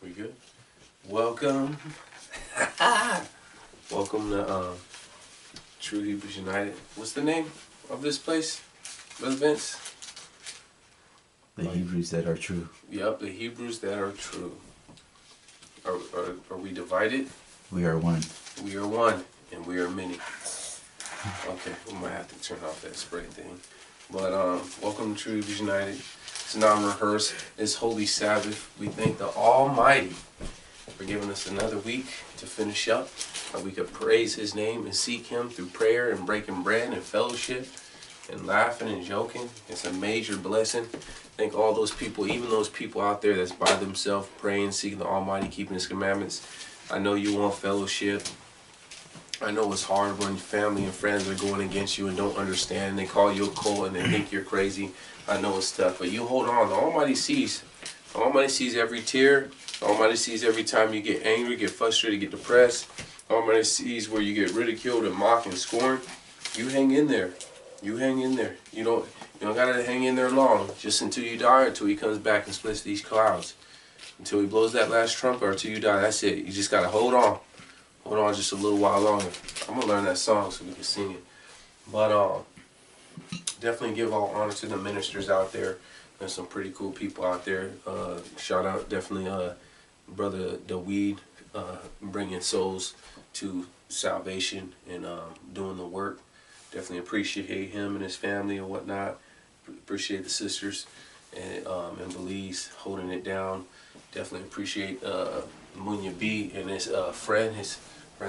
We good? Welcome. Welcome to True Hebrews United. What's the name of this place, Brother Vince? The Hebrews that are true. Yep, the Hebrews that are true. Are we divided? We are one. We are one, and we are many. Okay, we might have to turn off that spray thing. But welcome to True Hebrews United. It's non-rehearsed. It's Holy Sabbath. We thank the Almighty for giving us another week to finish up. We could praise His name and seek Him through prayer and breaking bread and fellowship and laughing and joking. It's a major blessing. Thank all those people, even those people out there that's by themselves praying, seeking the Almighty, keeping His commandments. I know you want fellowship. I know it's hard when family and friends are going against you and don't understand. And they call you a cult and they think you're crazy. I know it's tough, but you hold on. The Almighty sees. The Almighty sees every tear. The Almighty sees every time you get angry, get frustrated, get depressed. The Almighty sees where you get ridiculed and mocked and scorned. You hang in there. You hang in there. You don't gotta hang in there long. Just until you die, or until He comes back and splits these clouds. Until He blows that last trumpet, or until you die. That's it. You just gotta hold on. Hold on just a little while longer. I'm gonna learn that song so we can sing it. But definitely give all honor to the ministers out there. There's some pretty cool people out there. Shout out definitely Brother DeWeed, bringing souls to salvation and doing the work. Definitely appreciate him and his family and whatnot. Appreciate the sisters and Belize holding it down. Definitely appreciate Munya B and his friend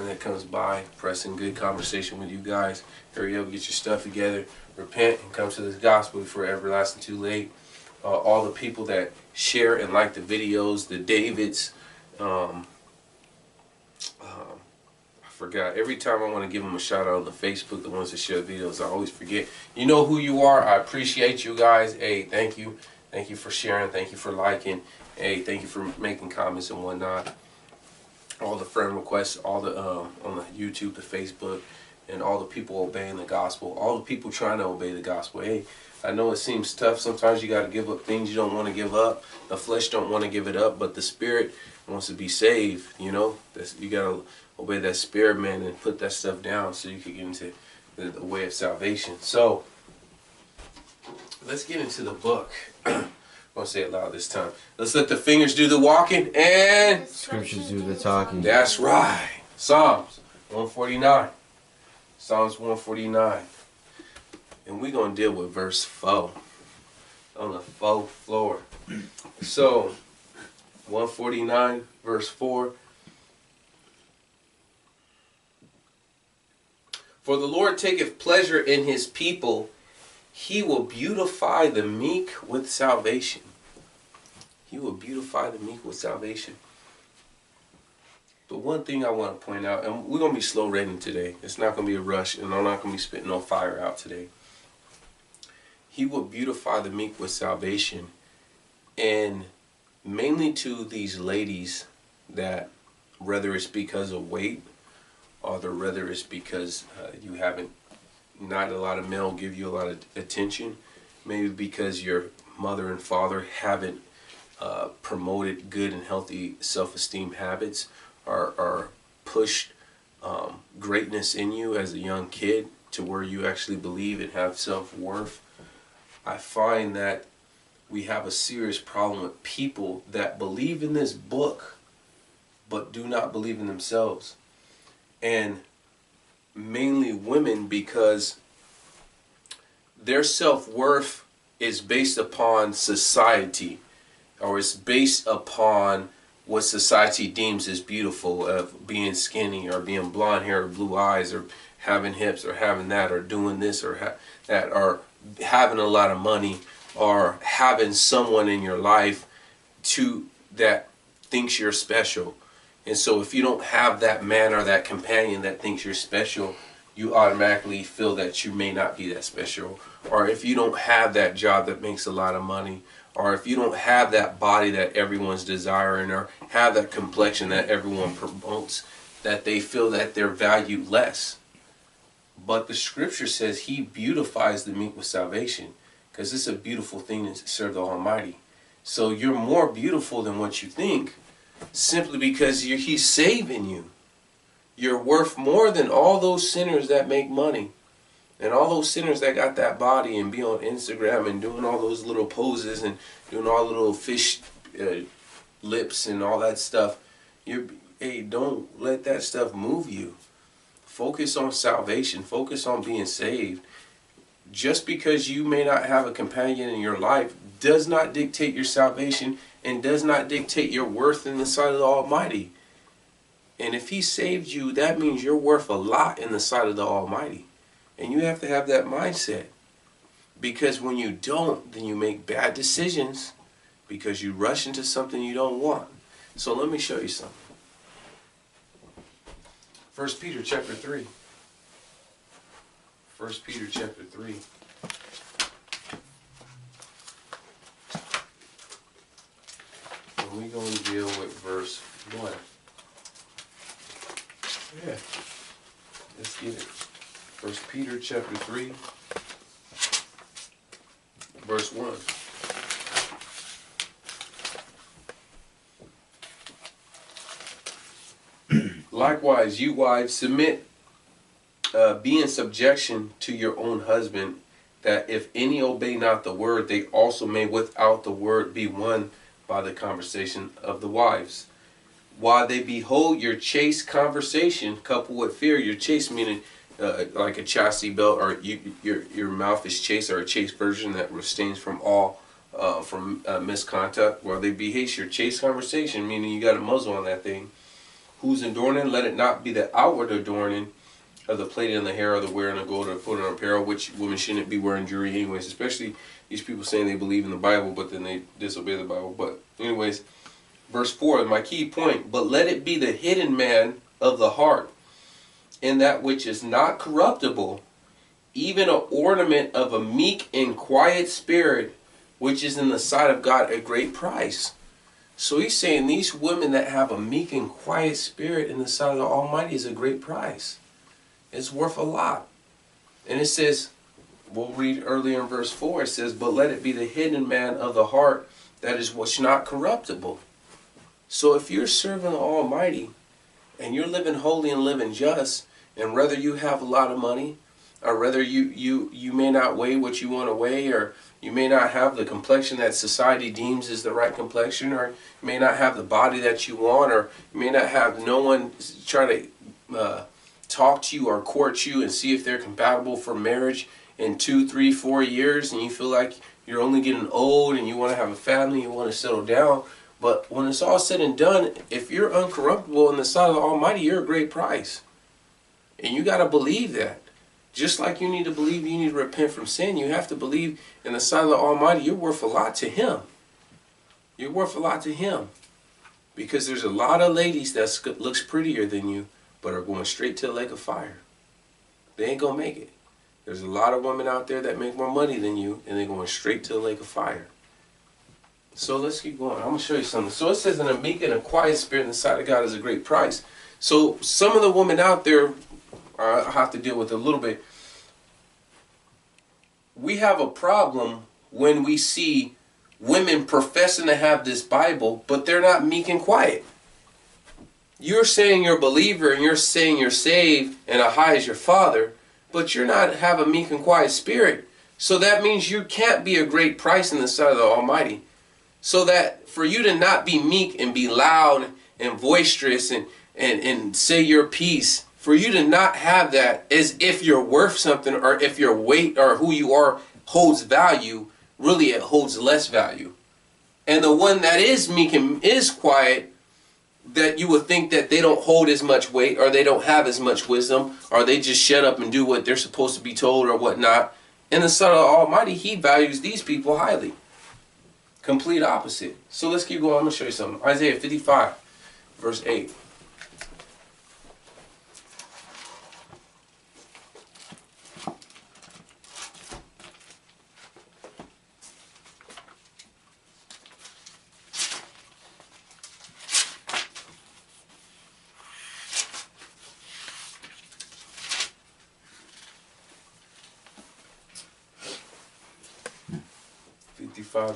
that comes by, pressing good conversation with you guys. Hurry up, get your stuff together, repent, and come to this gospel before everlasting too late. All the people that share and like the videos, the Davids. I forgot. Every time I want to give them a shout out on the Facebook, the ones that share videos, I always forget. You know who you are. I appreciate you guys. Hey, thank you. Thank you for sharing. Thank you for liking. Hey, thank you for making comments and whatnot. All the friend requests, all the on the YouTube, the Facebook, and all the people obeying the gospel, all the people trying to obey the gospel. Hey, I know it seems tough. Sometimes you got to give up things you don't want to give up. The flesh don't want to give it up, but the spirit wants to be saved. You know, you got to obey that spirit, man, and put that stuff down so you can get into the way of salvation. So let's get into the book. I'm going to say it loud this time. Let's let the fingers do the walking and Scriptures do the talking. That's right. Psalms 149. Psalms 149. And we're going to deal with verse 4. On the 4th floor. So, 149, verse 4. For the Lord taketh pleasure in His people. He will beautify the meek with salvation. He will beautify the meek with salvation. But one thing I want to point out, and we're going to be slow reading today. It's not going to be a rush, and I'm not going to be spitting no fire out today. He will beautify the meek with salvation. And mainly to these ladies that, whether it's because of weight, or whether it's because you haven't, not a lot of male give you a lot of attention, maybe because your mother and father haven't promoted good and healthy self-esteem habits, or pushed greatness in you as a young kid to where you actually believe and have self-worth. I find that we have a serious problem with people that believe in this book but do not believe in themselves. And mainly women, because their self-worth is based upon society, or it's based upon what society deems as beautiful, of being skinny or being blonde hair or blue eyes or having hips or having that or doing this or that, or having a lot of money, or having someone in your life that thinks you're special. And so if you don't have that man or that companion that thinks you're special, you automatically feel that you may not be that special. Or if you don't have that job that makes a lot of money, or if you don't have that body that everyone's desiring, or have that complexion that everyone promotes, that they feel that they're valued less. But the scripture says He beautifies the meek with salvation, because it's a beautiful thing to serve the Almighty. So you're more beautiful than what you think, simply because he's saving you. You're worth more than all those sinners that make money. And all those sinners that got that body and be on Instagram and doing all those little poses and doing all the little fish lips and all that stuff. Hey, don't let that stuff move you. Focus on salvation. Focus on being saved. Just because you may not have a companion in your life does not dictate your salvation and does not dictate your worth in the sight of the Almighty. And if He saved you, that means you're worth a lot in the sight of the Almighty. And you have to have that mindset. Because when you don't, then you make bad decisions because you rush into something you don't want. So let me show you something. 1 Peter chapter 3. 1 Peter chapter 3. And we're going to deal with verse 1. Yeah. Let's get it. 1 Peter chapter 3. Verse 1. Likewise, you wives, submit, be in subjection to your own husband, that if any obey not the word, they also may without the word be won by the conversation of the wives. While they behold your chaste conversation coupled with fear, your chaste meaning like a chastity belt, or your mouth is chaste, or a chaste version that abstains from all misconduct. While they behold your chaste conversation, meaning you got a muzzle on that thing. Whose adorning, let it not be the outward adorning of the plaiting of the hair or the wearing of gold or putting on apparel, which women shouldn't be wearing jewelry anyways, especially these people saying they believe in the Bible, but then they disobey the Bible. But anyways, verse 4, my key point, but let it be the hidden man of the heart, in that which is not corruptible, even an ornament of a meek and quiet spirit, which is in the sight of God a great price. So he's saying these women that have a meek and quiet spirit in the sight of the Almighty is a great price. It's worth a lot. And it says, we'll read earlier in verse 4, it says, but let it be the hidden man of the heart, that is what's not corruptible. So if you're serving the Almighty, and you're living holy and living just, and whether you have a lot of money, or whether you may not weigh what you want to weigh, or you may not have the complexion that society deems is the right complexion, or you may not have the body that you want, or you may not have no one try to talk to you or court you and see if they're compatible for marriage in 2, 3, 4 years, and you feel like you're only getting old and you want to have a family, you want to settle down. But when it's all said and done, if you're uncorruptible in the sight of the Almighty, you're a great price. And you got to believe that. Just like you need to believe you need to repent from sin, you have to believe in the sight of the Almighty, you're worth a lot to Him. You're worth a lot to Him. Because there's a lot of ladies that looks prettier than you, but are going straight to the lake of fire. They ain't going to make it. There's a lot of women out there that make more money than you, and they're going straight to the lake of fire. So let's keep going. I'm going to show you something. So it says, in a meek and a quiet spirit in the sight of God is a great price. So some of the women out there, I have to deal with it a little bit. We have a problem when we see women professing to have this Bible, but they're not meek and quiet. You're saying you're a believer and you're saying you're saved and a high as your Father, but you're not have a meek and quiet spirit. So that means you can't be a great price in the sight of the Almighty. So that for you to not be meek and be loud and boisterous and say your piece, for you to not have that as if you're worth something, or if your weight or who you are holds value, really it holds less value. And the one that is meek and is quiet, that you would think that they don't hold as much weight, or they don't have as much wisdom, or they just shut up and do what they're supposed to be told or whatnot. In the Son of the Almighty, He values these people highly. Complete opposite. So let's keep going. I'm going to show you something. Isaiah 55, verse 8.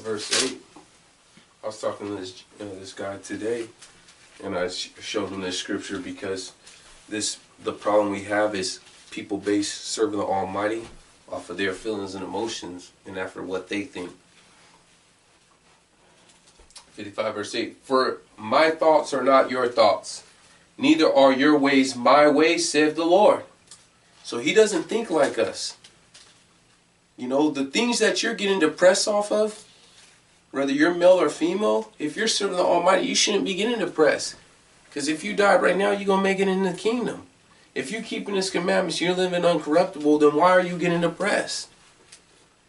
Verse 8. I was talking to this guy today, And I showed them this scripture because the problem we have is people base serving the Almighty off of their feelings and emotions and after what they think. 55 verse 8. For my thoughts are not your thoughts, neither are your ways my ways, saith the Lord. So he doesn't think like us. You know, the things that you're getting depressed off of, whether you're male or female, if you're serving the Almighty, you shouldn't be getting depressed. Because if you died right now, you're going to make it in the kingdom. If you're keeping His commandments, you're living uncorruptible, then why are you getting depressed?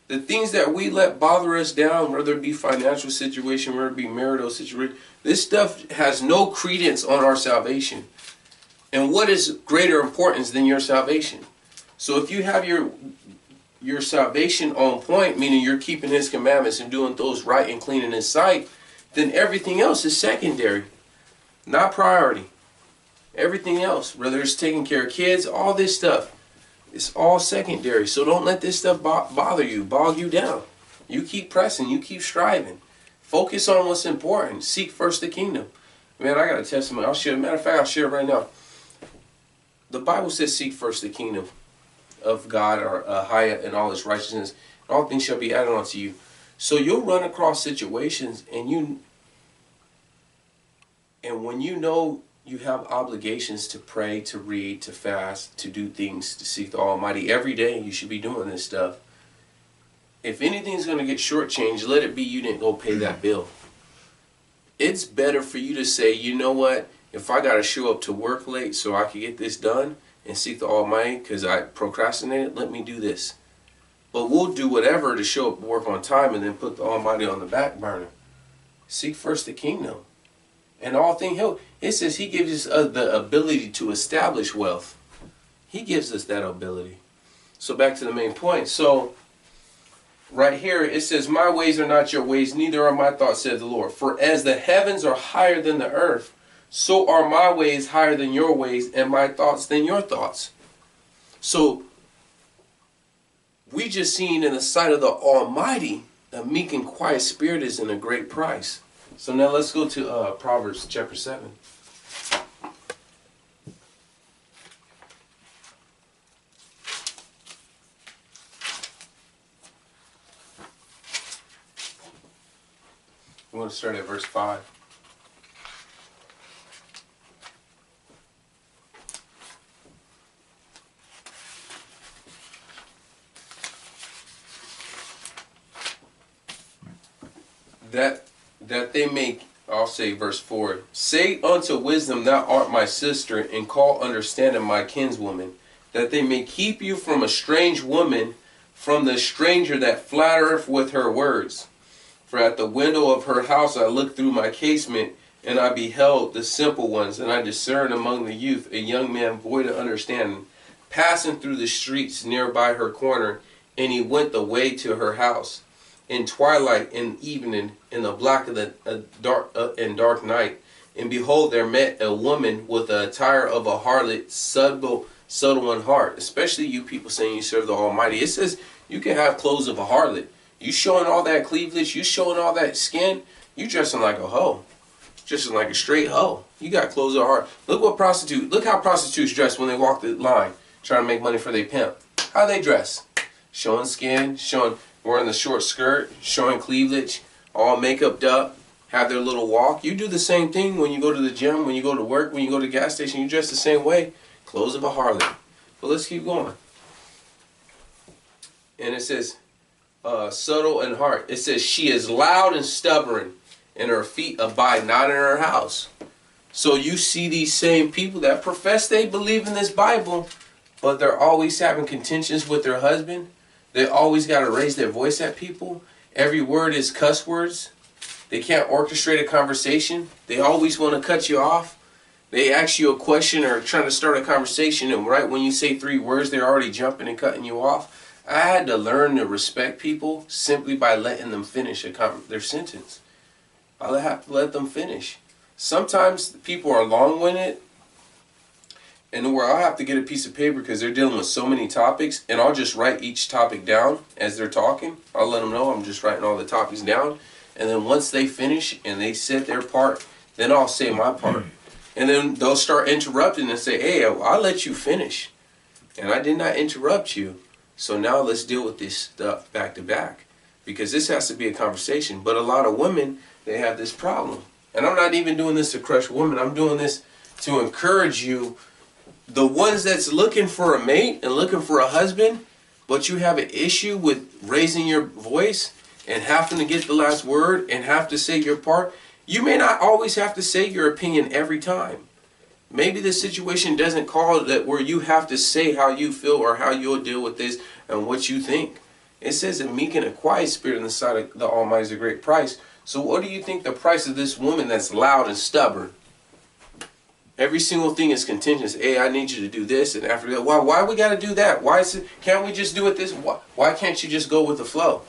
The things that we let bother us down, whether it be financial situation, whether it be marital situation, this stuff has no credence on our salvation. And what is greater importance than your salvation? So if you have your salvation on point, meaning you're keeping His commandments and doing those right and clean in His sight, then everything else is secondary, not priority. Everything else, whether it's taking care of kids, all this stuff, it's all secondary. So don't let this stuff bother you, bog you down. You keep pressing, you keep striving. Focus on what's important. Seek first the kingdom. Man, I got a testimony. I'll share. Matter of fact, I'll share it right now. The Bible says, seek first the kingdom of God, or higher, and all His righteousness, and all things shall be added unto you. So you'll run across situations, and when you know you have obligations to pray, to read, to fast, to do things, to seek the Almighty every day, you should be doing this stuff. If anything's going to get shortchanged, let it be you didn't go pay that bill. It's better for you to say, you know what, if I got to show up to work late so I can get this done and seek the Almighty because I procrastinated, let me do this. But we'll do whatever to show up to work on time and then put the Almighty on the back burner. Seek first the kingdom. And all things help. It says He gives us the ability to establish wealth. He gives us that ability. So back to the main point. So right here it says, my ways are not your ways, neither are my thoughts, said the Lord. For as the heavens are higher than the earth, so are my ways higher than your ways, and my thoughts than your thoughts. So we just seen in the sight of the Almighty, a meek and quiet spirit is in a great price. So now let's go to Proverbs chapter 7. We want to start at verse 5. That they may, I'll say verse 4, say unto wisdom, thou art my sister, and call understanding my kinswoman, that they may keep you from a strange woman, from the stranger that flattereth with her words. For at the window of her house I looked through my casement, and I beheld the simple ones, and I discerned among the youth a young man void of understanding, passing through the streets near by her corner, and he went the way to her house. In twilight and evening, in the black of the dark night, and behold, there met a woman with the attire of a harlot, subtle in heart. Especially you people saying you serve the Almighty. It says you can have clothes of a harlot. You showing all that cleavage, you showing all that skin, you dressing like a hoe, dressing like a straight hoe. You got clothes of a harlot. Look how prostitutes dress when they walk the line, trying to make money for their pimp. How they dress? Showing skin, wearing the short skirt, showing cleavage, all makeuped up, have their little walk. You do the same thing when you go to the gym, when you go to work, when you go to the gas station. You dress the same way. Clothes of a harlot. But let's keep going. And it says, subtle in heart. It says, she is loud and stubborn, and her feet abide not in her house. So you see these same people that profess they believe in this Bible, but they're always having contentions with their husband. They always got to raise their voice at people. Every word is cuss words. They can't orchestrate a conversation. They always want to cut you off. They ask you a question or trying to start a conversation, and right when you say 3 words, they're already jumping and cutting you off. I had to learn to respect people simply by letting them finish their sentence. I have to let them finish. Sometimes people are long-winded, and where I'll have to get a piece of paper because they're dealing with so many topics, and I'll just write each topic down as they're talking. I'll let them know I'm just writing all the topics down, and then once they finish and they said their part, then I'll say my part. And then they'll start interrupting and say, hey, I'll let you finish. And I did not interrupt you. So now let's deal with this stuff back to back. Because this has to be a conversation. But a lot of women, they have this problem. And I'm not even doing this to crush women. I'm doing this to encourage you. The ones that's looking for a mate and looking for a husband, but you have an issue with raising your voice and having to get the last word and have to say your part. You may not always have to say your opinion every time. Maybe the situation doesn't call that where you have to say how you feel or how you'll deal with this and what you think. It says a meek and a quiet spirit in the sight of the Almighty is a great price. So what do you think the price of this woman that's loud and stubborn? Every single thing is contentious. Hey, I need you to do this, and after that, why we got to do that? Can't we just do it this? Why can't you just go with the flow?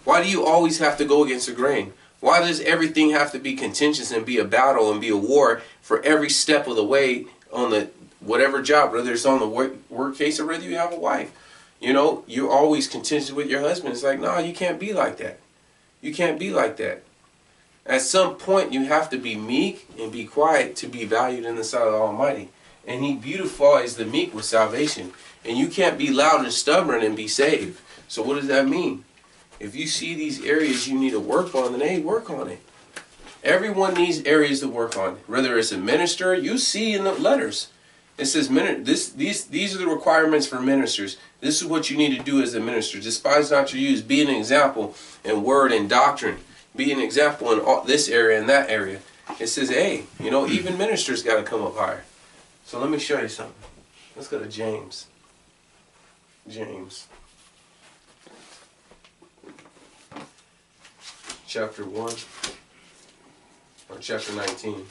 Why do you always have to go against the grain? Why does everything have to be contentious and be a battle and be a war for every step of the way on the whatever job, whether it's on the work case or whether you have a wife? You know, you're always contentious with your husband. It's like, no, you can't be like that. You can't be like that. At some point, you have to be meek and be quiet to be valued in the sight of the Almighty. And He beautifies the meek with salvation. And you can't be loud and stubborn and be saved. So what does that mean? If you see these areas you need to work on, then hey, work on it. Everyone needs areas to work on. Whether it's a minister, you see in the letters. It says, these are the requirements for ministers. This is what you need to do as a minister. Despise not your youth. Be an example in word and doctrine. Be an example in this area and that area. It says, hey, you know, even ministers got to come up higher. So let me show you something. Let's go to James. James. Chapter 1. Or chapter 19.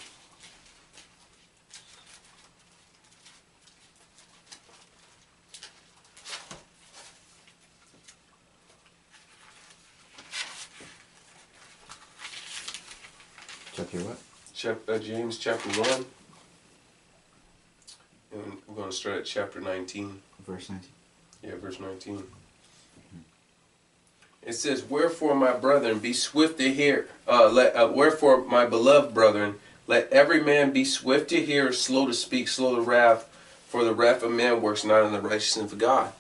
Chapter what? James chapter 1. And we're going to start at chapter 19. Verse 19. Yeah, verse 19. It says, wherefore, my brethren, be swift to hear. Wherefore, my beloved brethren, let every man be swift to hear, slow to speak, slow to wrath, for the wrath of man works not in the righteousness of God.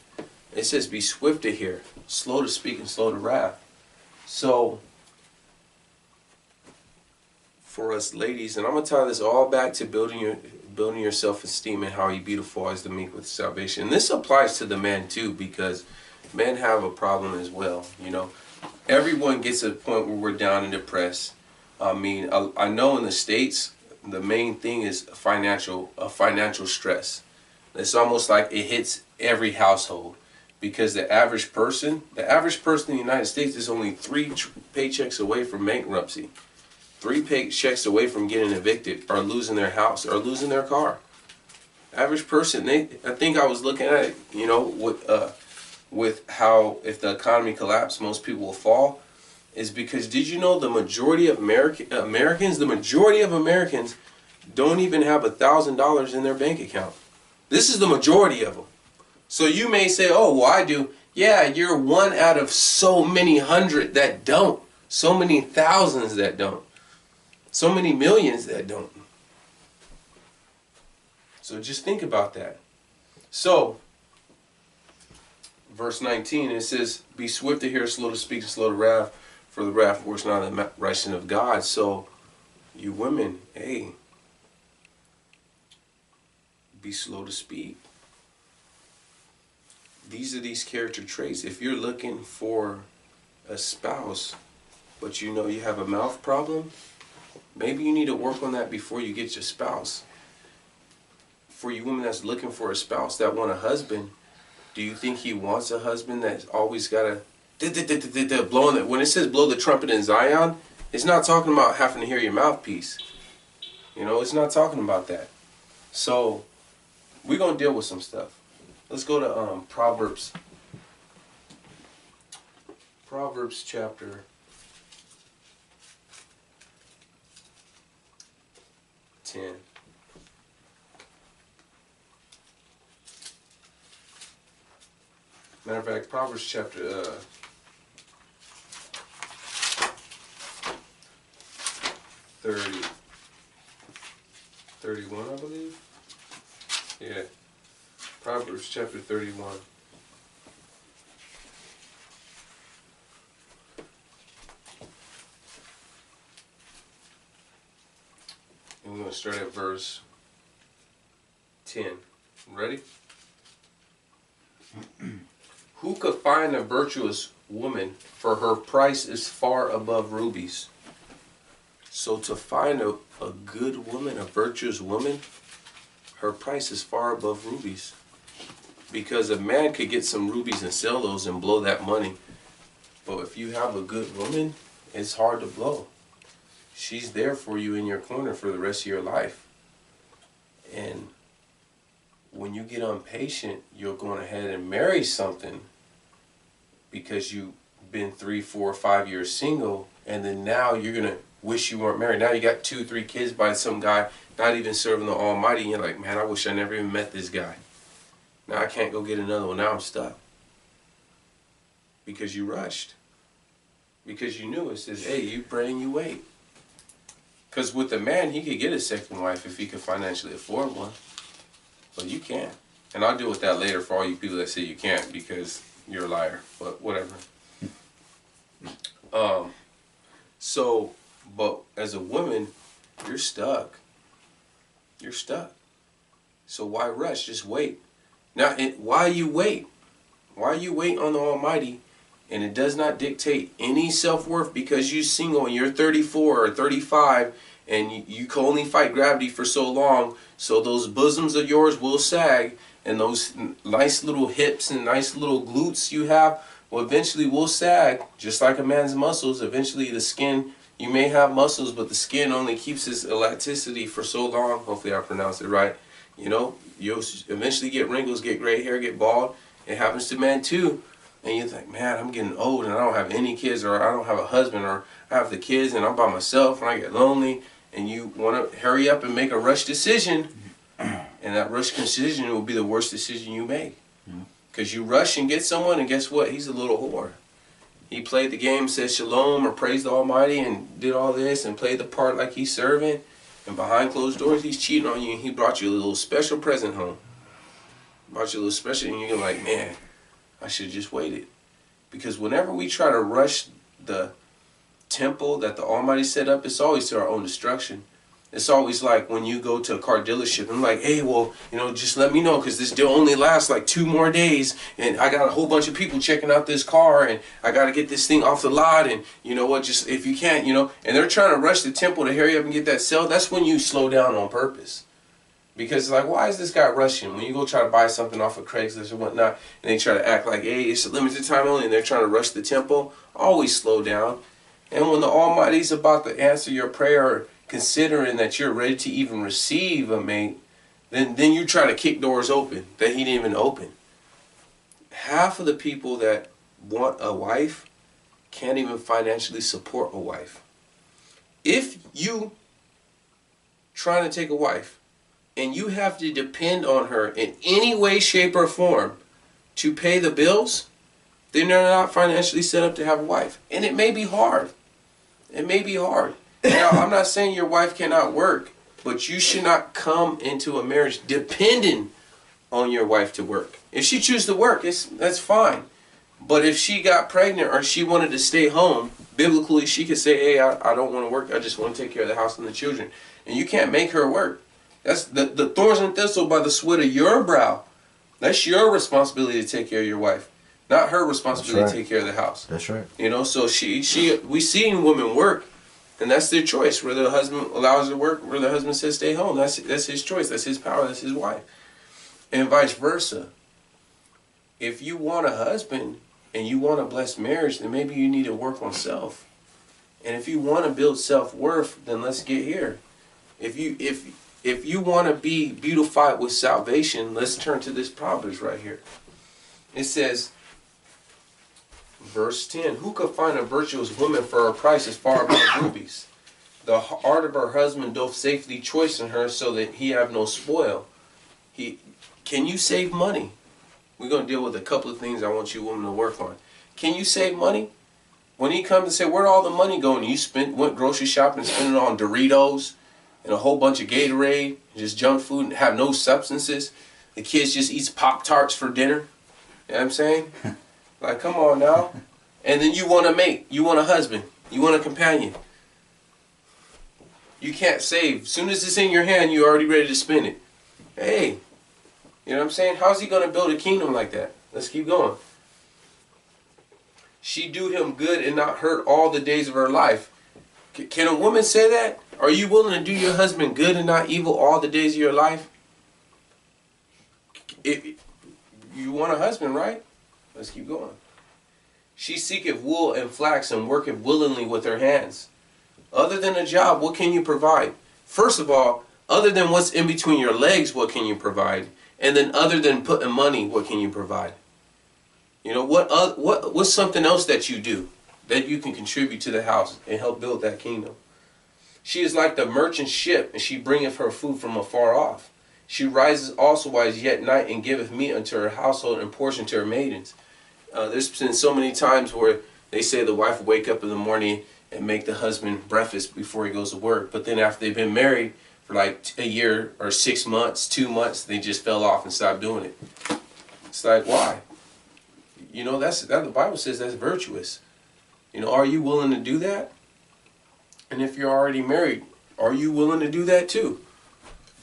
It says, be swift to hear, slow to speak, and slow to wrath. So, for us ladies, and I'm going to tie this all back to building your self-esteem and how He beautifies the meek with salvation. And this applies to the men too, because men have a problem as well. You know, everyone gets to the point where we're down and depressed. I mean, I know in the States, the main thing is financial stress. It's almost like it hits every household, because the average person in the United States is only 3 paychecks away from bankruptcy. 3 paychecks away from getting evicted, or losing their house, or losing their car. Average person, I think I was looking at it, you know, with how if the economy collapsed, most people will fall, is because did you know the majority of Americans don't even have $1,000 in their bank account. This is the majority of them. So you may say, oh, well, I do. Yeah, you're one out of so many hundred that don't. So many thousands that don't. So many millions that don't. So just think about that. So, verse 19, it says, be swift to hear, slow to speak, and slow to wrath, for the wrath works not in the righteousness of God. So, you women, hey, be slow to speak. These are these character traits. If you're looking for a spouse, but you know you have a mouth problem, maybe you need to work on that before you get your spouse. For you women that's looking for a spouse that want a husband, do you think he wants a husband that's always got to blowing it? When it says blow the trumpet in Zion, it's not talking about having to hear your mouthpiece. You know, it's not talking about that. So we're going to deal with some stuff. Let's go to Proverbs. Proverbs chapter 10. Matter of fact, Proverbs chapter 30. 31, I believe. Yeah. Proverbs chapter 31. And we're going to start at verse 10. Ready? Who could find a virtuous woman, for her price is far above rubies? So to find a good woman, a virtuous woman, her price is far above rubies. Because a man could get some rubies and sell those and blow that money. But if you have a good woman, it's hard to blow. She's there for you in your corner for the rest of your life. And when you get impatient, you're going ahead and marry something because you've been 3, 4, 5 years single, and then now you're going to wish you weren't married. Now you got 2, 3 kids by some guy not even serving the Almighty, and you're like, man, I wish I never even met this guy. Now I can't go get another one. Now I'm stuck. Because you rushed. Because you knew. It says, hey, you pray and you wait. Because with a man, he could get a second wife if he could financially afford one. But you can't. And I'll deal with that later for all you people that say you can't because you're a liar. But whatever. But as a woman, you're stuck. You're stuck. So why rush? Just wait. Now, why you wait? Why you wait on the Almighty? And it does not dictate any self-worth because you're single and you're 34 or 35 and you can only fight gravity for so long. So those bosoms of yours will sag, and those nice little hips and nice little glutes you have will eventually will sag, just like a man's muscles. Eventually the skin, you may have muscles, but the skin only keeps its elasticity for so long. Hopefully I pronounced it right. You know, you'll eventually get wrinkles, get gray hair, get bald. It happens to men too. And you think, man, I'm getting old and I don't have any kids, or I don't have a husband, or I have the kids and I'm by myself and I get lonely, and you want to hurry up and make a rush decision, and that rush decision will be the worst decision you make. Because you rush and get someone, and guess what? He's a little whore. He played the game, said shalom or praised the Almighty and did all this and played the part like he's serving, and behind closed doors he's cheating on you, and he brought you a little special present home. Brought you a little special, and you're like, man, I should have just waited. Because whenever we try to rush the temple that the Almighty set up, it's always to our own destruction. It's always like when you go to a car dealership and like, hey, well, you know, just let me know because this deal only lasts like 2 more days, and I got a whole bunch of people checking out this car, and I got to get this thing off the lot, and you know what, just if you can't, you know, and they're trying to rush the temple to hurry up and get that sale. That's when you slow down on purpose. Because it's like, why is this guy rushing? When you go try to buy something off of Craigslist or whatnot, and they try to act like, hey, it's a limited time only, and they're trying to rush the temple, always slow down. And when the Almighty's about to answer your prayer, considering that you're ready to even receive a mate, then you try to kick doors open that he didn't even open. Half of the people that want a wife can't even financially support a wife. If you trying to take a wife, and you have to depend on her in any way, shape, or form to pay the bills, then they're not financially set up to have a wife. And it may be hard. It may be hard. Now, I'm not saying your wife cannot work, but you should not come into a marriage depending on your wife to work. If she chooses to work, that's fine. But if she got pregnant or she wanted to stay home, biblically she could say, hey, I don't want to work. I just want to take care of the house and the children. And you can't make her work. That's the thorns and thistle by the sweat of your brow. That's your responsibility to take care of your wife, not her responsibility to take care of the house. That's right. You know, so we seen women work, and that's their choice. Whether the husband allows her to work, whether the husband says stay home, that's his choice. That's his power. That's his wife, and vice versa. If you want a husband and you want a blessed marriage, then maybe you need to work on self. And if you want to build self-worth, then let's get here. If you want to be beautified with salvation, let's turn to this Proverbs right here. It says, verse 10, who could find a virtuous woman, for her price is far above rubies? The heart of her husband doth safely choice in her, so that he have no spoil. Can you save money? We're going to deal with a couple of things I want you women to work on. Can you save money? When he comes and say, where'd all the money go? And you went grocery shopping and spent it on Doritos, and a whole bunch of Gatorade, just junk food, and have no substances. The kids just eats Pop-Tarts for dinner. You know what I'm saying? Like, come on now. And then you want a mate. You want a husband. You want a companion. You can't save. As soon as it's in your hand, you're already ready to spend it. Hey, you know what I'm saying? How's he going to build a kingdom like that? Let's keep going. She do him good and not hurt all the days of her life. Can a woman say that? Are you willing to do your husband good and not evil all the days of your life? You want a husband, right? Let's keep going. She seeketh wool and flax and worketh willingly with her hands. Other than a job, what can you provide? First of all, other than what's in between your legs, what can you provide? And then other than putting money, what can you provide? You know, what's something else that you do that you can contribute to the house and help build that kingdom? She is like the merchant ship, and she bringeth her food from afar off. She rises also as yet night and giveth meat unto her household and portion to her maidens. There's been so many times where they say the wife will wake up in the morning and make the husband breakfast before he goes to work. But then after they've been married for like a year or 6 months, 2 months, they just fell off and stopped doing it. It's like, why? You know, that the Bible says that's virtuous. You know, are you willing to do that? And if you're already married, are you willing to do that too?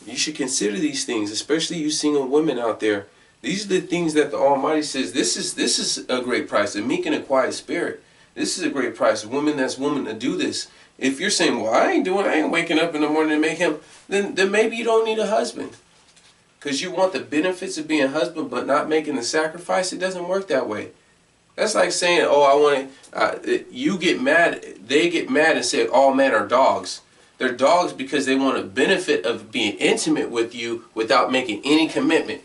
You should consider these things, especially you single women out there. These are the things that the Almighty says, this is a great price, a meek and a quiet spirit. This is a great price, a woman that's willing to do this. If you're saying, well, I ain't waking up in the morning to make him, then maybe you don't need a husband. Because you want the benefits of being a husband but not making the sacrifice. It doesn't work that way. That's like saying, oh, I want to, you get mad, they get mad and say all men are dogs. They're dogs because they want a benefit of being intimate with you without making any commitment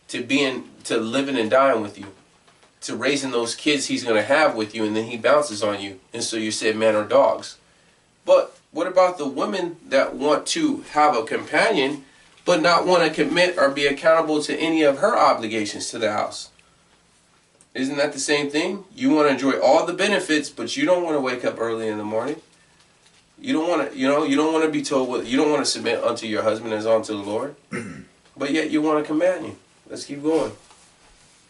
to living and dying with you, to raising those kids he's going to have with you, and then he bounces on you. And so you said men are dogs. But what about the women that want to have a companion but not want to commit or be accountable to any of her obligations to the house? Isn't that the same thing? You want to enjoy all the benefits, but you don't want to wake up early in the morning. You don't want to, you don't want to be told what, you don't want to submit unto your husband as unto the Lord. But yet you want a companion. Let's keep going.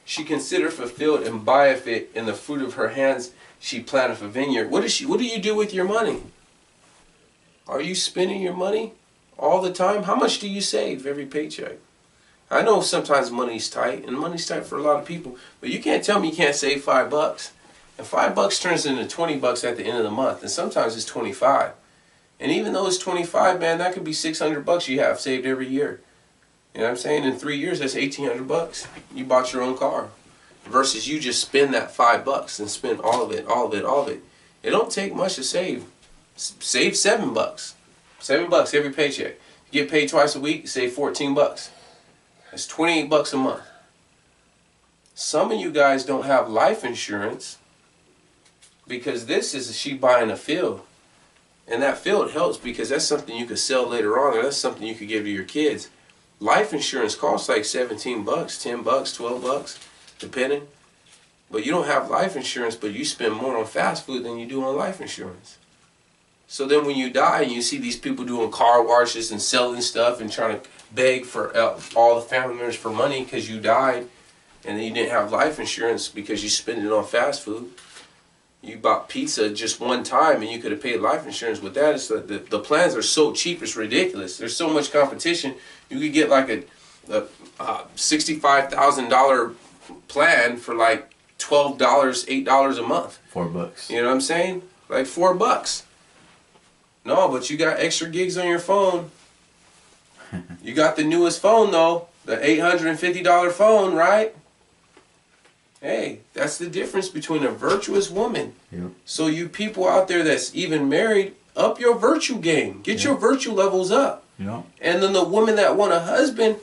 She considereth fulfilled and buyeth it in the fruit of her hands. She planteth a vineyard. What do you do with your money? Are you spending your money all the time? How much do you save every paycheck? I know sometimes money's tight, and money's tight for a lot of people, but you can't tell me you can't save $5. And $5 turns into $20 at the end of the month, and sometimes it's 25. And even though it's 25, man, that could be $600 you have saved every year. You know what I'm saying? In 3 years, that's $1,800. You bought your own car. Versus you just spend that $5 and spend all of it, all of it, all of it. It don't take much to save. Save $7. $7 every paycheck. You get paid twice a week, save $14. That's $28 a month. Some of you guys don't have life insurance because this is she buying a field. And that field helps because that's something you could sell later on, or that's something you could give to your kids. Life insurance costs like $17, $10, $12, depending. But you don't have life insurance, but you spend more on fast food than you do on life insurance. So then when you die and you see these people doing car washes and selling stuff and trying to beg for all the family members for money because you died and then you didn't have life insurance because you spent it on fast food. You bought pizza just one time and you could have paid life insurance with that. It's the plans are so cheap, it's ridiculous. There's so much competition. You could get like a $65,000 plan for like $12, $8 a month. $4. You know what I'm saying? Like $4. No, but you got extra gigs on your phone. You got the newest phone though, the $850 phone, right? Hey, that's the difference between a virtuous woman. Yep. So you people out there that's even married, up your virtue game. Get your virtue levels up. Yep. And then the woman that want a husband,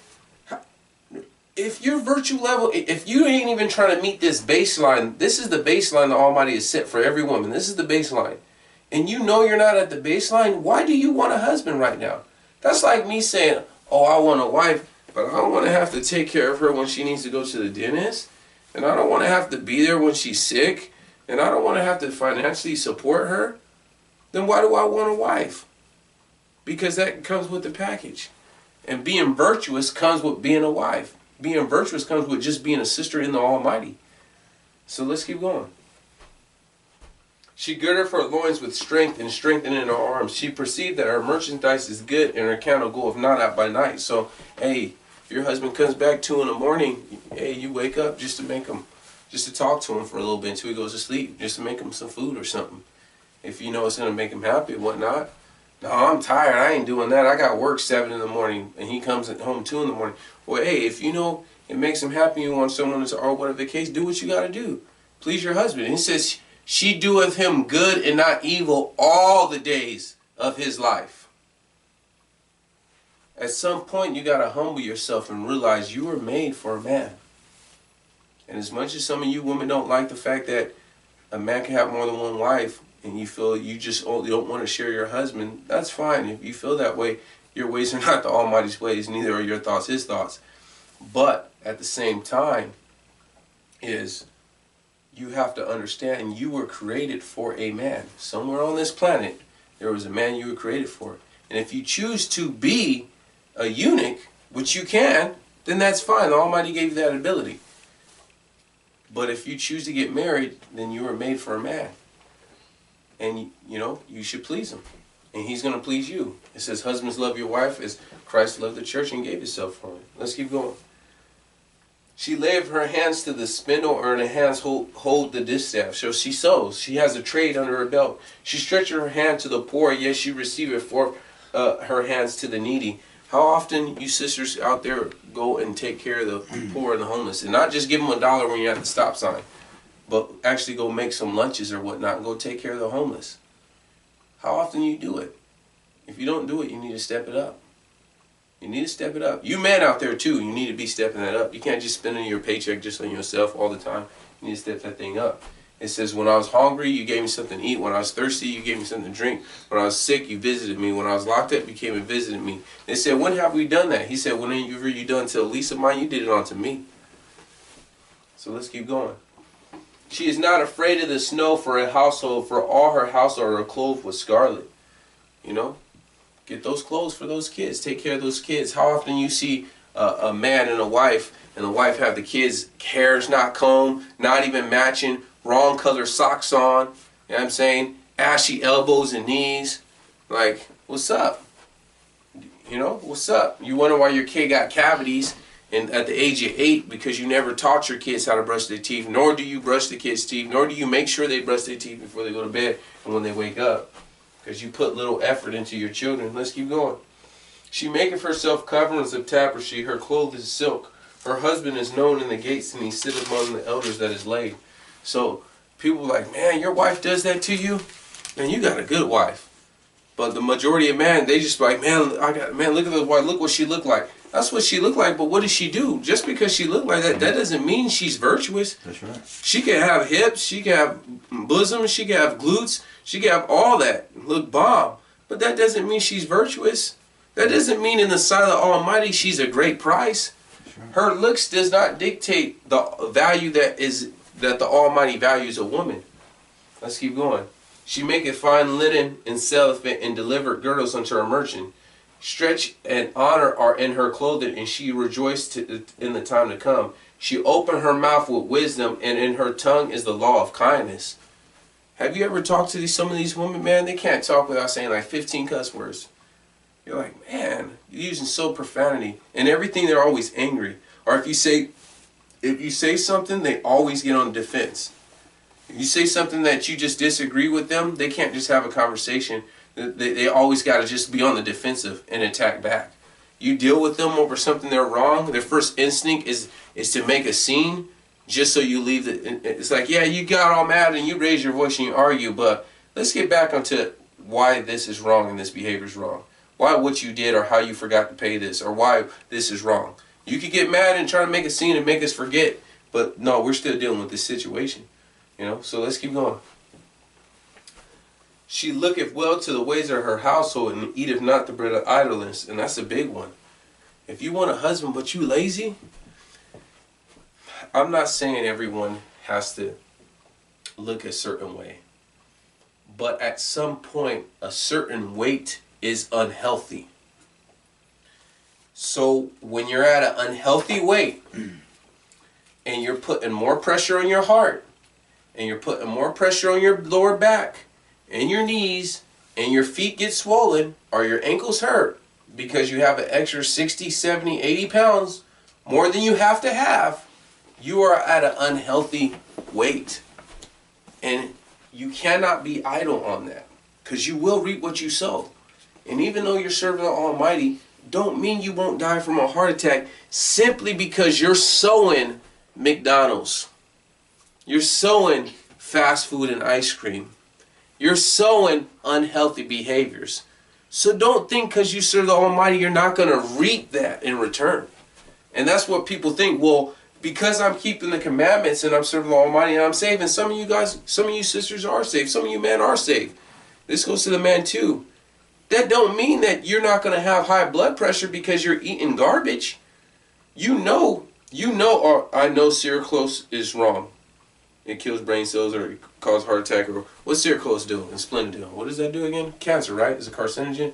if your virtue level, if you ain't even trying to meet this baseline, this is the baseline the Almighty has set for every woman. This is the baseline. And you know you're not at the baseline, why do you want a husband right now? That's like me saying, oh, I want a wife, but I don't want to have to take care of her when she needs to go to the dentist. And I don't want to have to be there when she's sick. And I don't want to have to financially support her. Then why do I want a wife? because that comes with the package. And being virtuous comes with being a wife. Being virtuous comes with just being a sister in the Almighty. So let's keep going. She girded her loins with strength and strengthened in her arms. She perceived that her merchandise is good and her candle goeth not out by night. So, hey, if your husband comes back 2 in the morning, hey, you wake up just to talk to him for a little bit until he goes to sleep, just to make him some food or something. If you know it's going to make him happy and whatnot. No, I'm tired. I ain't doing that. I got work 7 in the morning and he comes at home 2 in the morning. Well, hey, if you know it makes him happy, you want someone to, or whatever the case, do what you got to do. Please your husband. And he says, she doeth him good and not evil all the days of his life. At some point, you got to humble yourself and realize you were made for a man. And as much as some of you women don't like the fact that a man can have more than one wife, and you feel you just only don't want to share your husband, that's fine. If you feel that way, your ways are not the Almighty's ways, neither are your thoughts his thoughts. But at the same time, is you have to understand you were created for a man. Somewhere on this planet, there was a man you were created for. And if you choose to be a eunuch, which you can, then that's fine. The Almighty gave you that ability. But if you choose to get married, then you were made for a man. And, you know, you should please him. And he's going to please you. It says, husbands, love your wife as Christ loved the church and gave himself for it. Let's keep going. She laid her hands to the spindle, or her hands hold the distaff. So she sews. She has a trade under her belt. She stretched her hand to the poor, yet she receiveth for her hands to the needy. How often you sisters out there go and take care of the poor and the homeless? And not just give them $1 when you're at the stop sign, but actually go make some lunches or whatnot and go take care of the homeless. How often you do it? If you don't do it, you need to step it up. You need to step it up. You men out there too, you need to be stepping that up. You can't just spend your paycheck just on yourself all the time. You need to step that thing up. It says, when I was hungry, you gave me something to eat. When I was thirsty, you gave me something to drink. When I was sick, you visited me. When I was locked up, you came and visited me. They said, when have we done that? He said, whenever you done to the least of mine, you did it unto me. So let's keep going. She is not afraid of the snow for a household, for all her household are clothed with scarlet. You know, get those clothes for those kids. Take care of those kids. How often you see a man and the wife have the kids' hair's not combed, not even matching, wrong color socks on, you know what I'm saying? Ashy elbows and knees. Like, what's up? You know, what's up? You wonder why your kid got cavities and at the age of 8 because you never taught your kids how to brush their teeth, nor do you brush the kids' teeth, nor do you make sure they brush their teeth before they go to bed and when they wake up. Because you put little effort into your children. Let's keep going. She maketh herself coverings of tapestry, her clothes is silk. Her husband is known in the gates, and he sitteth among the elders that is laid. So people are like, man, your wife does that to you? Man, you got a good wife. But the majority of men, they just like, man, look at this wife, look what she looked like. That's what she looked like, but what does she do? Just because she looked like that, that doesn't mean she's virtuous. That's right. She can have hips, she can have bosoms, she can have glutes, she can have all that. Look bomb. But that doesn't mean she's virtuous. That doesn't mean in the sight of the Almighty she's a great price. Right. Her looks does not dictate the value that the Almighty values a woman. Let's keep going. She maketh fine linen and selleth it, and delivered girdles unto her merchant. Stretch and honor are in her clothing, and she rejoiced in the time to come. She opened her mouth with wisdom, and in her tongue is the law of kindness. Have you ever talked to some of these women, man? They can't talk without saying like 15 cuss words. You're like, man, you're using so profanity. And everything, they're always angry. Or if you say something, they always get on the defense. If you say something that you just disagree with them, they can't just have a conversation. They always got to just be on the defensive and attack back. You deal with them over something they're wrong, their first instinct is to make a scene just so you leave it. It's like, yeah, you got all mad and you raise your voice and you argue, but let's get back onto why this is wrong and this behavior is wrong. Why what you did or how you forgot to pay this or why this is wrong. You could get mad and try to make a scene and make us forget, but no, we're still dealing with this situation. You know, so let's keep going. She looketh well to the ways of her household and eateth not the bread of idleness. And that's a big one. If you want a husband but you lazy, I'm not saying everyone has to look a certain way. But at some point, a certain weight is unhealthy. So when you're at an unhealthy weight and you're putting more pressure on your heart and you're putting more pressure on your lower back and your knees and your feet get swollen or your ankles hurt because you have an extra 60, 70, 80 pounds more than you have, you are at an unhealthy weight. And you cannot be idle on that, because you will reap what you sow. And even though you're serving the Almighty, don't mean you won't die from a heart attack simply because you're sowing McDonald's. You're sowing fast food and ice cream. You're sowing unhealthy behaviors. So don't think because you serve the Almighty, you're not going to reap that in return. And that's what people think. Well, because I'm keeping the commandments and I'm serving the Almighty and I'm saved, and some of you guys, some of you sisters are saved, some of you men are saved. This goes to the man too. That don't mean that you're not going to have high blood pressure because you're eating garbage. You know, or I know cereal is wrong. It kills brain cells or it causes heart attack. Or what's cereal do and Splenda do? What does that do again? Cancer, right? It's a carcinogen.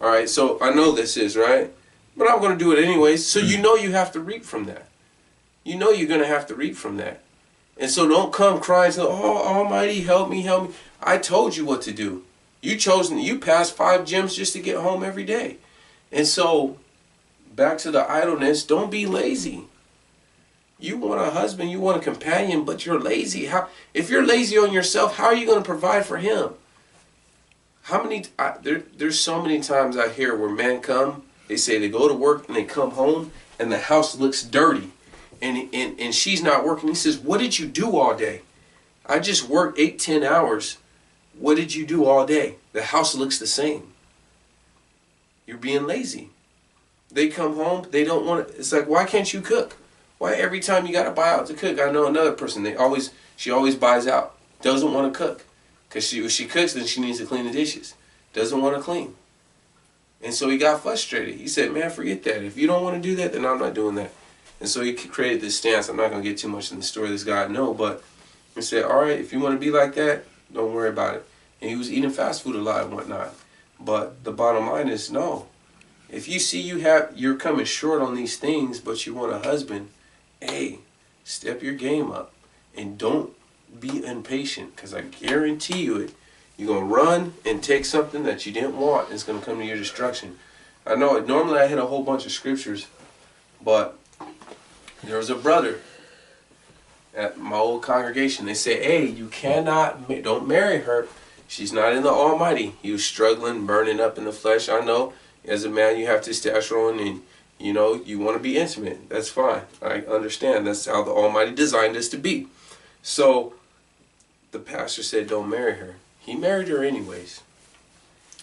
All right, so I know this is, right? But I'm going to do it anyways. So you know you have to reap from that. You know you're going to have to reap from that. And so don't come crying, to, oh, Almighty, help me, help me. I told you what to do. You passed 5 gyms just to get home every day. And so, back to the idleness, don't be lazy. You want a husband, you want a companion, but you're lazy. If you're lazy on yourself, how are you going to provide for him? There's so many times I hear where men come, they say they go to work and they come home and the house looks dirty. And she's not working. He says, what did you do all day? I just worked 8-10 hours. What did you do all day? The house looks the same. You're being lazy. They come home, they don't want to. It's like, why can't you cook? Why every time you got to buy out to cook? I know another person, she always buys out. Doesn't want to cook. Because if she cooks, then she needs to clean the dishes. Doesn't want to clean. And so he got frustrated. He said, man, forget that. If you don't want to do that, then I'm not doing that. And so he created this stance. I'm not going to get too much in the story of this guy. No, but he said, all right, if you want to be like that, don't worry about it. And he was eating fast food a lot and whatnot. But the bottom line is, no. If you see you're coming short on these things, but you want a husband, hey, step your game up. And don't be impatient, because I guarantee you you're going to run and take something that you didn't want, and it's going to come to your destruction. I know normally I hit a whole bunch of scriptures, but there was a brother at my old congregation. They say, hey, don't marry her. She's not in the Almighty. He was struggling, burning up in the flesh. I know, as a man, you have testosterone and, you want to be intimate. That's fine. I understand. That's how the Almighty designed us to be. So the pastor said, don't marry her. He married her anyways.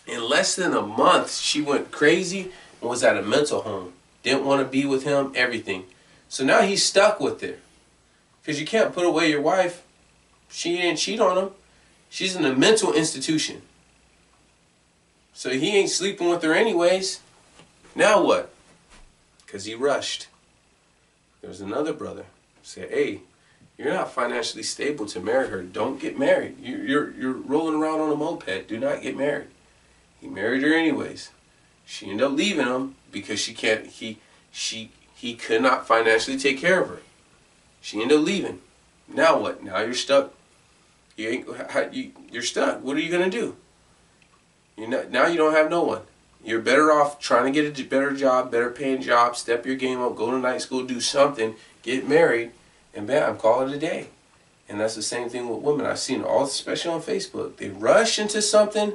In less than a month, she went crazy and was at a mental home. Didn't want to be with him, everything. So now he's stuck with her. Because you can't put away your wife. She didn't cheat on him. She's in a mental institution. So he ain't sleeping with her anyways. Now what? Because he rushed. There was another brother who said, hey, you're not financially stable to marry her. Don't get married. You're rolling around on a moped. Do not get married. He married her anyways. She ended up leaving him because he could not financially take care of her. She ended up leaving. Now what? Now you're stuck. You're stuck. What are you going to do? Now you don't have no one. You're better off trying to get a better job, better paying job, step your game up, go to night school, do something, get married, and bam, call it a day. And that's the same thing with women. I've seen all, especially on Facebook. They rush into something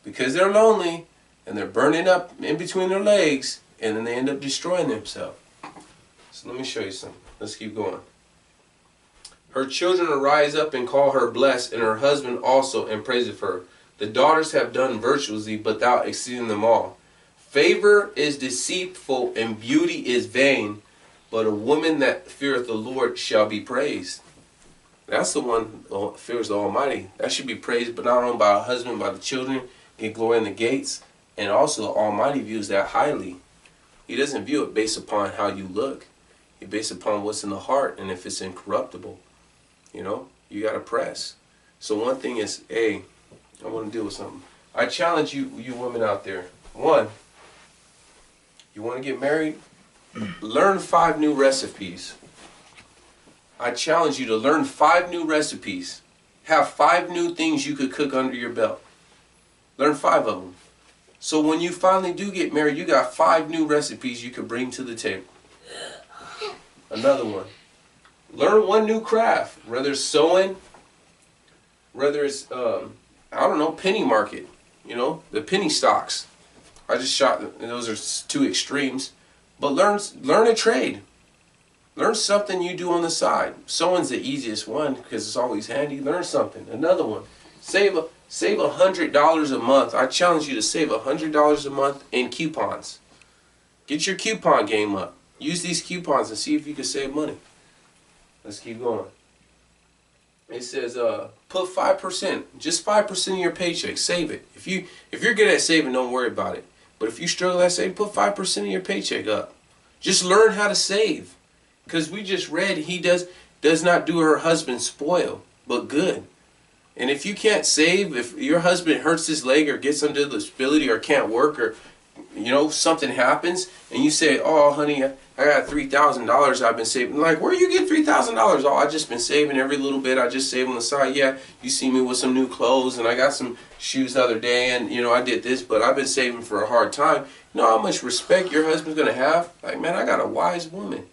because they're lonely and they're burning up in between their legs, and then they end up destroying themselves. So let me show you something. Let's keep going. Her children arise up and call her blessed, and her husband also, and praiseth her. The daughters have done virtuously, but thou exceeding them all. Favor is deceitful, and beauty is vain, but a woman that feareth the Lord shall be praised. That's the one who fears the Almighty. That should be praised, but not only by a husband, by the children, get glory in the gates. And also the Almighty views that highly. He doesn't view it based upon how you look. He based upon what's in the heart, and if it's incorruptible. You got to press. So one thing is, hey, I want to deal with something. I challenge you women out there. One, you want to get married? Learn 5 new recipes. I challenge you to learn 5 new recipes. Have 5 new things you could cook under your belt. Learn 5 of them. So when you finally do get married, you got 5 new recipes you could bring to the table. Another one. Learn 1 new craft. Whether it's sewing, whether it's, I don't know, penny market. You know, the penny stocks. I just shot, those are 2 extremes. But learn a trade. Learn something you do on the side. Sewing's the easiest one because it's always handy. Learn something. Another one. Save $100 a month. I challenge you to save $100 a month in coupons. Get your coupon game up. Use these coupons and see if you can save money. Let's keep going. It says put 5%, just 5% of your paycheck. Save it. If you're good at saving, don't worry about it. But if you struggle at saving, put 5% of your paycheck up. Just learn how to save. Because we just read he does not do her husband spoil, but good. And if you can't save, if your husband hurts his leg or gets under disability or can't work or, you know, something happens and you say, oh, honey, I got $3,000 I've been saving. Like, where you get $3,000? Oh, I just been saving every little bit. I just save on the side. Yeah, you see me with some new clothes and I got some shoes the other day and, you know, I did this, but I've been saving for a hard time. You know how much respect your husband's going to have? Like, man, I got a wise woman.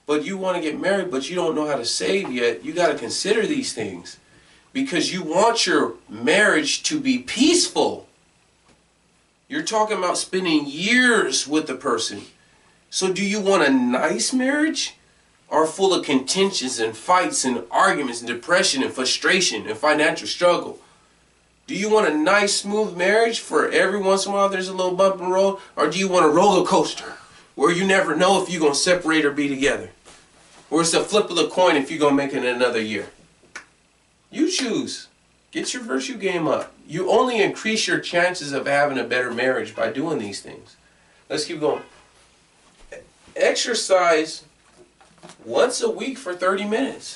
But you want to get married, but you don't know how to save yet. You got to consider these things. Because you want your marriage to be peaceful. You're talking about spending years with the person. So do you want a nice marriage? Or full of contentions and fights and arguments and depression and frustration and financial struggle? Do you want a nice smooth marriage for every once in a while there's a little bump and roll? Or do you want a roller coaster where you never know if you're going to separate or be together? Or it's a flip of the coin if you're going to make it another year? You choose. Get your virtue game up. You only increase your chances of having a better marriage by doing these things. Let's keep going. Exercise once a week for 30 minutes.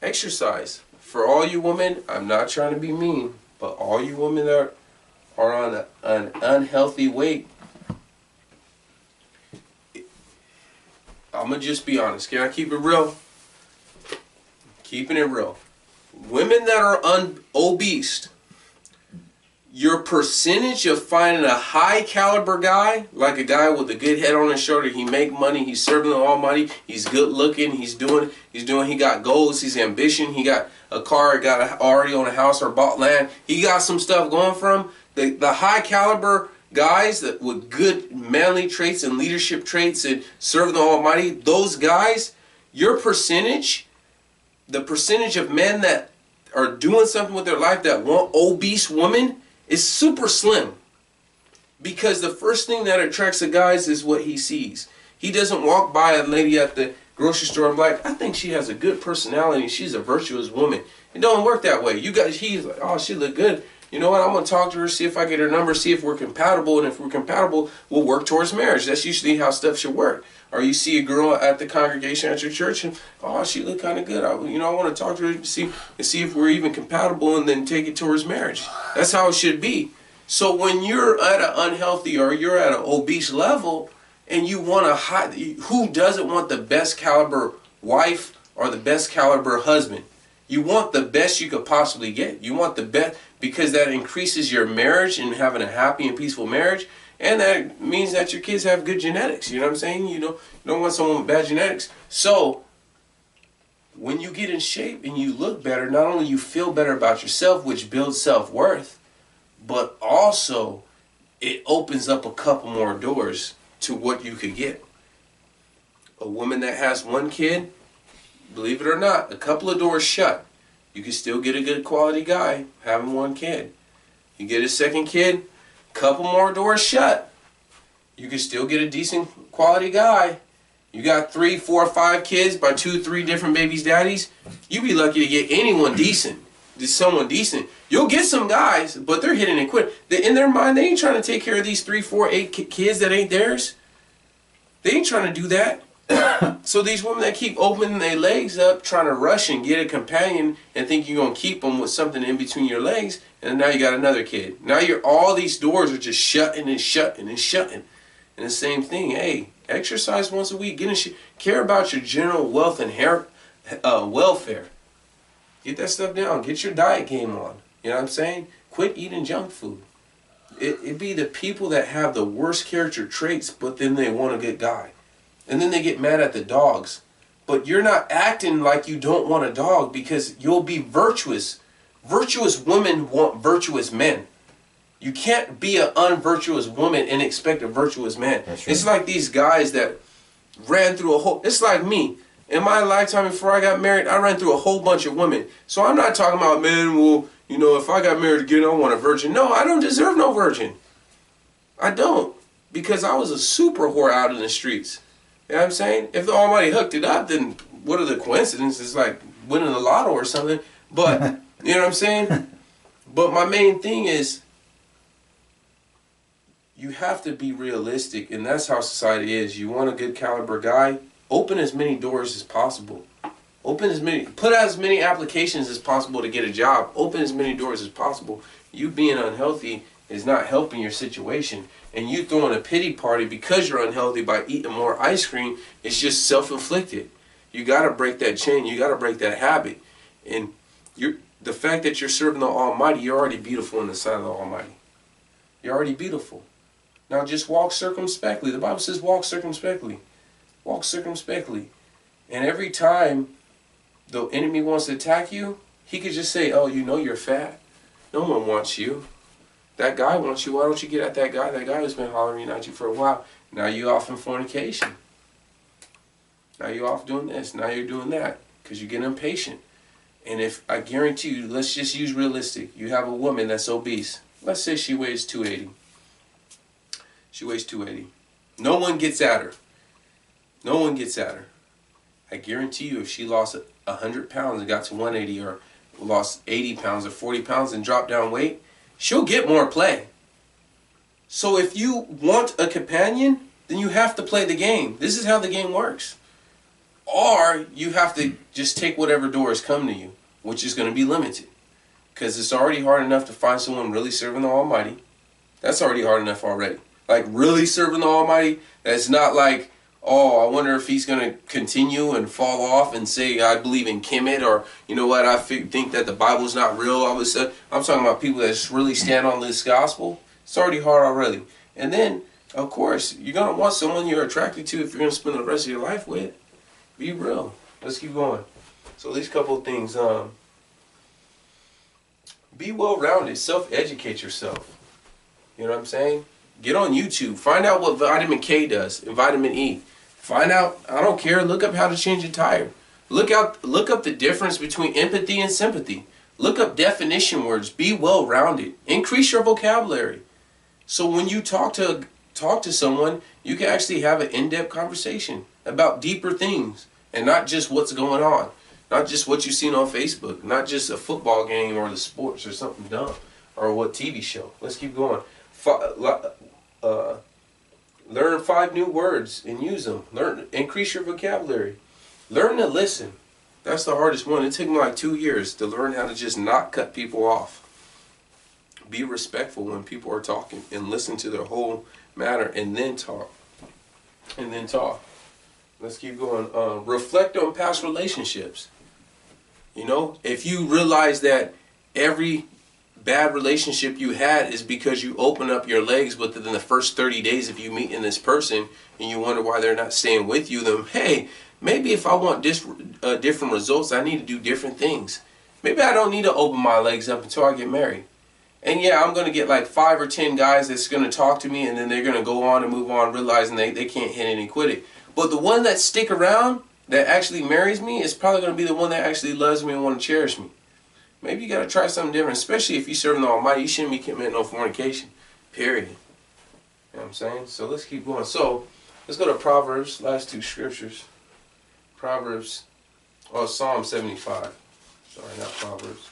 Exercise. For all you women, I'm not trying to be mean, but all you women that are on an unhealthy weight, I'm going to just be honest. Can I keep it real? Keeping it real. Women that are obese, your percentage of finding a high caliber guy, like a guy with a good head on his shoulder, he make money, he's serving the Almighty, he's good looking, he got goals, he's ambition, he got a car, already own a house or bought land, he got some stuff going for him. The high caliber guys that with good manly traits and leadership traits and serving the Almighty, those guys, your percentage, the percentage of men that are doing something with their life that want obese women is super slim. Because the first thing that attracts a guy is what he sees. He doesn't walk by a lady at the grocery store and be like, I think she has a good personality, she's a virtuous woman. It don't work that way. He's like, oh, she look good. You know what, I'm going to talk to her, see if I get her number, see if we're compatible, and if we're compatible, we'll work towards marriage. That's usually how stuff should work. Or you see a girl at the congregation at your church, and oh, she look kind of good. I want to talk to her and see if we're even compatible, and then take it towards marriage. That's how it should be. So when you're at an unhealthy or you're at an obese level, and you want a who doesn't want the best caliber wife or the best caliber husband? You want the best you could possibly get. You want the best because that increases your marriage and having a happy and peaceful marriage. And that means that your kids have good genetics. You know what I'm saying? You don't want someone with bad genetics. So when you get in shape and you look better, not only you feel better about yourself, which builds self-worth, but also it opens up a couple more doors to what you could get. A woman that has 1 kid, believe it or not, a couple of doors shut. You can still get a good quality guy having 1 kid. You get a 2nd kid, couple more doors shut. You can still get a decent quality guy. You got 3, 4, 5 kids by 2, 3 different babies' daddies. You'd be lucky to get anyone decent. Just someone decent. You'll get some guys, but they're hitting and quit. In their mind, they ain't trying to take care of these 3, 4, 8 kids that ain't theirs. They ain't trying to do that. So these women that keep opening their legs up, trying to rush and get a companion and think you're going to keep them with something in between your legs, and now you got another kid. Now all these doors are just shutting and shutting and shutting. And the same thing, hey, exercise once a week. Care about your general wealth and welfare. Get that stuff down. Get your diet game on. You know what I'm saying? Quit eating junk food. It be the people that have the worst character traits, but then they want a good guy. And then they get mad at the dogs. But you're not acting like you don't want a dog because you'll be virtuous. Virtuous women want virtuous men. You can't be an unvirtuous woman and expect a virtuous man. That's right. It's like these guys that ran through a whole... It's like me. In my lifetime before I got married, I ran through a whole bunch of women. So I'm not talking about, man, well, you know, if I got married again, I want a virgin. No, I don't deserve no virgin. I don't. Because I was a super whore out in the streets. You know what I'm saying? If the Almighty hooked it up, then what are the coincidences? Like winning the lotto or something. But, you know what I'm saying? But my main thing is, you have to be realistic, and that's how society is. You want a good caliber guy, open as many doors as possible. Put out as many applications as possible to get a job. Open as many doors as possible. You being unhealthy is not helping your situation. And you throwing a pity party because you're unhealthy by eating more ice cream, it's just self-inflicted. You got to break that chain. You got to break that habit. And the fact that you're serving the Almighty, you're already beautiful in the sight of the Almighty. You're already beautiful. Now just walk circumspectly. The Bible says walk circumspectly. Walk circumspectly. And every time the enemy wants to attack you, he could just say, oh, you know you're fat. No one wants you. That guy wants you. Why don't you get at that guy? That guy has been hollering at you for a while. Now you're off in fornication. Now you're off doing this. Now you're doing that. Because you get impatient. And if I guarantee you, let's just use realistic. You have a woman that's obese. Let's say she weighs 280. She weighs 280. No one gets at her. No one gets at her. I guarantee you if she lost 100 pounds and got to 180 or lost 80 pounds or 40 pounds and dropped down weight, she'll get more play. So if you want a companion, then you have to play the game. This is how the game works. Or you have to just take whatever doors come to you, which is going to be limited. Because it's already hard enough to find someone really serving the Almighty. That's already hard enough already. Like really serving the Almighty, that's not like, oh, I wonder if he's going to continue and fall off and say, I believe in Kemet, or, you know what, I think that the Bible's not real. All of a sudden, I'm talking about people that really stand on this gospel. It's already hard already. And then, of course, you're going to want someone you're attracted to if you're going to spend the rest of your life with. Be real. Let's keep going. So these couple of things. Be well-rounded. Self-educate yourself. You know what I'm saying? Get on YouTube. Find out what vitamin K does and vitamin E. Find out, I don't care, look up how to change a tire. Look up the difference between empathy and sympathy. Look up definition words. Be well-rounded. Increase your vocabulary. So when you talk to someone, you can actually have an in-depth conversation about deeper things and not just what's going on. Not just what you've seen on Facebook. Not just a football game or the sports or something dumb. Or what TV show. Let's keep going. Learn 5 new words and use them. Increase your vocabulary. Learn to listen. That's the hardest one. It took me like 2 years to learn how to just not cut people off. Be respectful when people are talking and listen to their whole matter and then talk. Let's keep going. Reflect on past relationships. You know, if you realize that every bad relationship you had is because you open up your legs within the first 30 days of you meeting this person and you wonder why they're not staying with you, then hey, maybe if I want different results, I need to do different things. Maybe I don't need to open my legs up until I get married. And yeah, I'm going to get like 5 or 10 guys that's going to talk to me and then they're going to go on and move on realizing they can't hit it and quit it. But the one that stick around, that actually marries me, is probably going to be the one that actually loves me and want to cherish me. Maybe you got to try something different, especially if you're serving the Almighty. You shouldn't be committing no fornication, period. You know what I'm saying? So let's keep going. So let's go to Proverbs, last 2 scriptures. Psalm 75. Sorry, not Proverbs.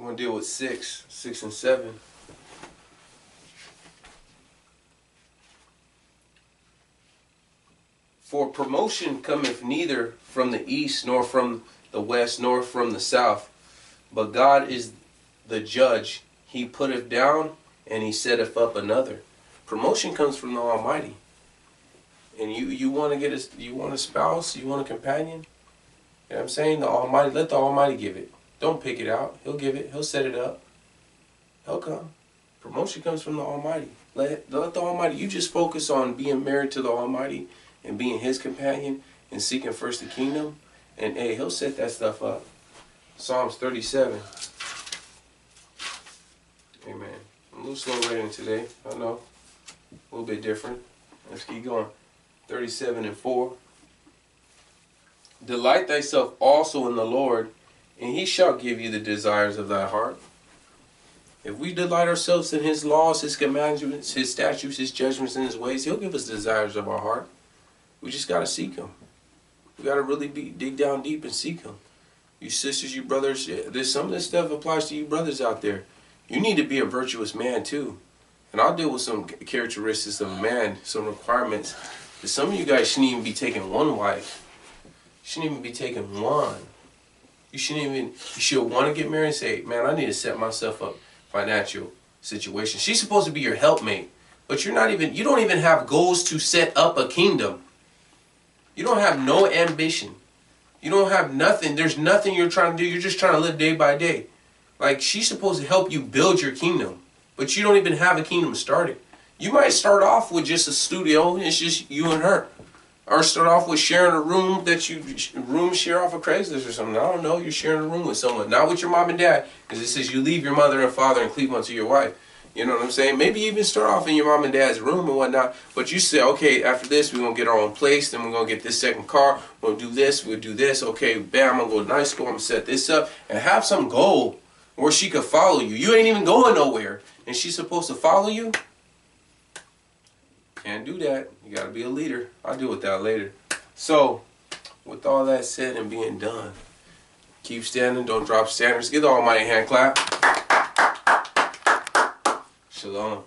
I'm going to deal with 6 and 7. For promotion cometh neither from the east, nor from the west, nor from the south. But God is the judge. He putteth down, and he setteth up another. Promotion comes from the Almighty. And you want to get you want a spouse, you want a companion. You know what I'm saying? The Almighty, let the Almighty give it. Don't pick it out. He'll give it. He'll set it up. He'll come. Promotion comes from the Almighty. Let the Almighty. You just focus on being married to the Almighty and being His companion and seeking first the kingdom. And hey, He'll set that stuff up. Psalms 37. Amen. I'm a little slow reading today. I know. A little bit different. Let's keep going. 37 and 4. Delight thyself also in the Lord, and He shall give you the desires of thy heart. If we delight ourselves in His laws, His commandments, His statutes, His judgments, and His ways, He'll give us desires of our heart. We just got to seek Him. We got to really dig down deep and seek Him. You sisters, you brothers, there's some of this stuff applies to you brothers out there. You need to be a virtuous man too. And I'll deal with some characteristics of a man, some requirements. That some of you guys shouldn't even be taking one wife. You shouldn't even be taking one. You should want to get married and say, man, I need to set myself up financial situation. She's supposed to be your helpmate, but you don't even have goals to set up a kingdom. You don't have no ambition. You don't have nothing. There's nothing you're trying to do. You're just trying to live day by day. Like, she's supposed to help you build your kingdom, but you don't even have a kingdom started. You might start off with just a studio, and it's just you and her. Or start off with sharing a room that you share off of Craigslist or something. I don't know. You're sharing a room with someone. Not with your mom and dad. Because it says you leave your mother and father and cleave unto your wife. You know what I'm saying? Maybe you even start off in your mom and dad's room and whatnot. But you say, okay, after this, we're going to get our own place. Then we're going to get this second car. We'll do this. We'll do this. Okay, bam, I'm going to go to night school. I'm going to set this up. And have some goal where she could follow you. You ain't even going nowhere. And she's supposed to follow you? Can't do that. You got to be a leader. I'll deal with that later. So, with all that said and being done, keep standing. Don't drop standards. Give the Almighty a hand clap. Shalom.